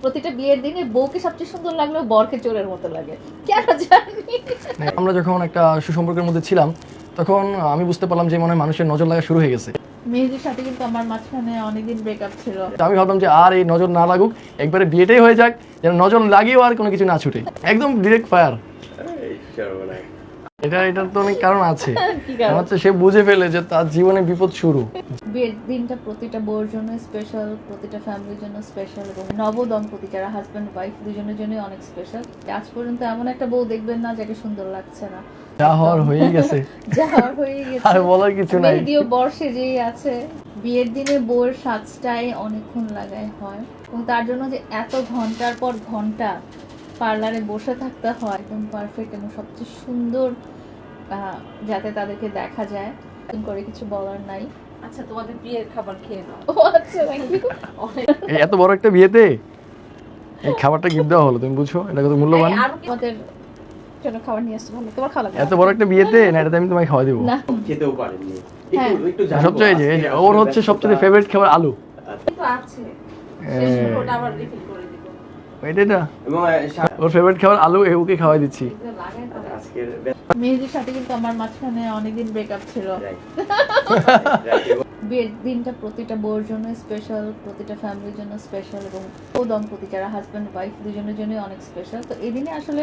প্রতিটা বিয়ের দিনে বউকে সবচেয়ে সুন্দর লাগলেও বরকে চোরের মতো লাগে, কেন জানি। আমরা যখন একটা সুসম্পর্কের মধ্যে ছিলাম তখন আমি বুঝতে পারলাম যে মনে হয় মানুষের নজর লাগা শুরু হয়ে গেছে। মেহেদির সাথে কিন্তু আমার মাঝখানে অনেকদিন ব্রেকআপ ছিল। আমি ভাবলাম যে আর এই নজর না লাগুক, একবারে বিয়েটাই হয়ে যাক, যেন নজর লাগিয়েও আর কোনো কিছু না ছুটে, একদম ডিরেক্ট ফায়ার। এটার তো অনেক কারণ আছে। কি কারণ? আমার তো সে বুঝে ফেলে যে তার জীবনে বিপদ শুরু। বিয়ের দিনটা প্রতিটা বউর জন্য স্পেশাল, প্রতিটা ফ্যামিলির জন্য স্পেশাল, এবং নবদম্পতি যারা হাজব্যান্ড ওয়াইফ দুজনের জন্য অনেক স্পেশাল। আজ পর্যন্ত এমন একটা বউ দেখবেন না যাকে সুন্দর লাগছে না। যা হওয়ার হয়েই গেছে, যা হওয়ার হয়ে গেছে, আর বলার কিছু নাই। মেহেদিও বর সেজেই আছে। বিয়ের দিনে বউয়ের সাজটাই অনেকক্ষণ লাগায় হয়, এবং তার জন্য যে এত ঘন্টার পর ঘন্টা পার্লারে বসে থাকতে হয় একদম পারফেক্ট এবং সবচেয়ে সুন্দর, যাতে তাদেরকে দেখা যায়। এরকম করে কিছু বলার নাই। আচ্ছা, তোমাদের বিয়ের খাবার খেয়ে নাও। ও আচ্ছা, thank you। এই এত বড় একটা বিয়েতে এই খাবারটা গিফট দেওয়া হলো, তুমি বুঝছো এটা কত মূল্যবান। আমাদের জন্য খাবার নিয়ে আসতে ভালো, তোমার খাওয়া লাগবে এত বড় একটা বিয়েতে না, এটা আমি তোমায় খাওয়া দেবো। না, খেতেও পারেননি। হ্যাঁ। একটু জানবো সবচেয়ে এই যে আজকে ওর আসলে হচ্ছে সবচেয়ে ফেভারিট খাবার আলু। কিন্তু আছে, শেষ হলে ওটা আবার রিফিল করে দিব। এটা এবং ওর ফেভারিট খাবার আলু, ওকে খাওয়াই দিচ্ছি। এগুলো লাগায় তো। আজকের মেহেদির সাথে কিন্তু আমার মাঝখানে অনেকদিন ব্রেকআপ ছিল। বিয়ের দিনটা প্রতিটা বউর জন্য স্পেশাল, প্রতিটা ফ্যামিলির জন্য স্পেশাল, এবং ও দম্পতি যারা হাজব্যান্ড ওয়াইফ দুজনের জন্য অনেক স্পেশাল। তো এই দিনে আসলে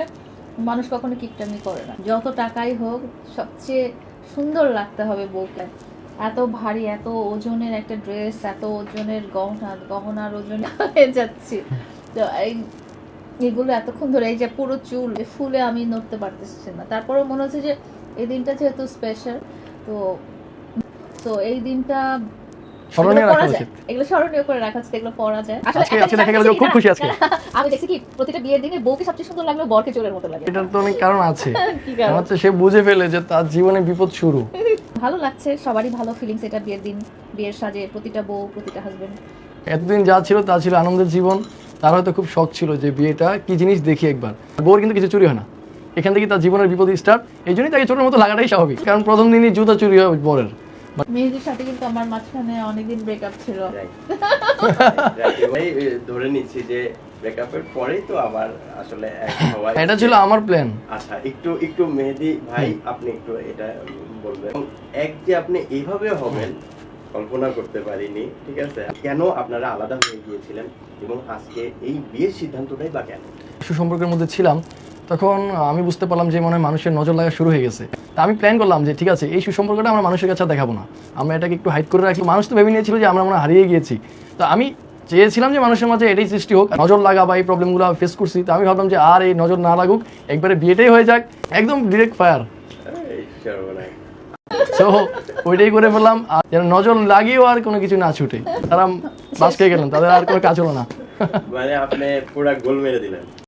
মানুষ কখনো কিপটামি করে না, যত টাকাই হোক সবচেয়ে সুন্দর লাগতে হবে বউকে। এত ভারী, এত ওজনের একটা ড্রেস, এত ওজনের গহনার ওজনে হয়ে যাচ্ছি। তো এগুলো এতক্ষণ ধরে, এই যে পুরো চুল ফুলে আমি নড়তে পারতেছি না, তারপরেও মনে হচ্ছে যে এই দিনটা যেহেতু স্পেশাল, তো এই দিনটা স্মরণীয় রাখা পরা যায়, উচিত। এগুলো স্মরণীয় করে রাখা উচিত, এগুলো পরা যায়। আজকে দেখা গেল যে ও খুব খুশি আজকে। আমি দেখছি কি প্রতিটা বিয়ের দিনে বউকে সবচেয়ে সুন্দর লাগলেও বরকে চোরের মতো লাগে। এটার তো অনেক কারণ আছে। কি কারণ? আমার তো সে বুঝে ফেলে যে তার জীবনে বিপদ শুরু। ভালো লাগছে, সবারই ভালো ফিলিংস এটা বিয়ের দিন, বিয়ের সাজে প্রতিটা বউ, প্রতিটা হাজবেন্ড। এতদিন যা ছিল তা ছিল আনন্দের জীবন। তার হয়তো খুব শখ ছিল যে বিয়েটা কি জিনিস দেখি একবার। বউর কিন্তু কিছু চুরি হয় না, এখান থেকে তার জীবনের বিপদ স্টার্ট। এই জন্যই তাকে ছোটোর মতো লাগাটাই স্বাভাবিক, কারণ প্রথম দিনই জুতা চুরি হয় বরের। মেহেদির সাথে কিন্তু আমার মাঝখানে অনেকদিন ব্রেকআপ ছিল। ধরে নিচ্ছি যে ব্রেকআপের পরেই তো আবার আসলে এক হওয়া। এটা ছিল আমার প্ল্যান। আচ্ছা, একটু মেহেদি ভাই আপনি একটু এটা বলবেন। এক যে আপনি এইভাবে হবেন কল্পনা করতে পারিনি, ঠিক আছে? কেন আপনারা আলাদা হয়ে গিয়েছিলেন এবং আজকে এই বিয়ের সিদ্ধান্তটাই বা কেন? সুসম্পর্কের মধ্যে ছিলাম তখন আমি বুঝতে পারলাম যে মনে হয় মানুষের নজর লাগা শুরু হয়ে গেছে। তা আমি প্ল্যান করলাম যে ঠিক আছে, এই সুসম্পর্কটা আমরা মানুষের কাছে দেখাবো না, আমরা এটাকে একটু হাইড করে রাখি। মানুষ তো ভেবে নিয়েছিল যে আমরা মনে হয় হারিয়ে গিয়েছি। তো আমি চেয়েছিলাম যে মানুষের মাঝে এটাই সৃষ্টি হোক, নজর লাগা বা এই প্রবলেমগুলো ফেস করছি। তো আমি ভাবলাম যে আর এই নজর না লাগুক, একবারে বিয়েটাই হয়ে যাক, একদম ডিরেক্ট ফায়ার। তো ওইটাই করে ফেললাম, আর যেন নজর লাগিয়েও আর কোনো কিছু না ছুটে। তারা বাস খেয়ে গেলেন, তাদের আর কোনো কাজ হলো না। মানে আপনি পুরা গোল মেরে দিলেন।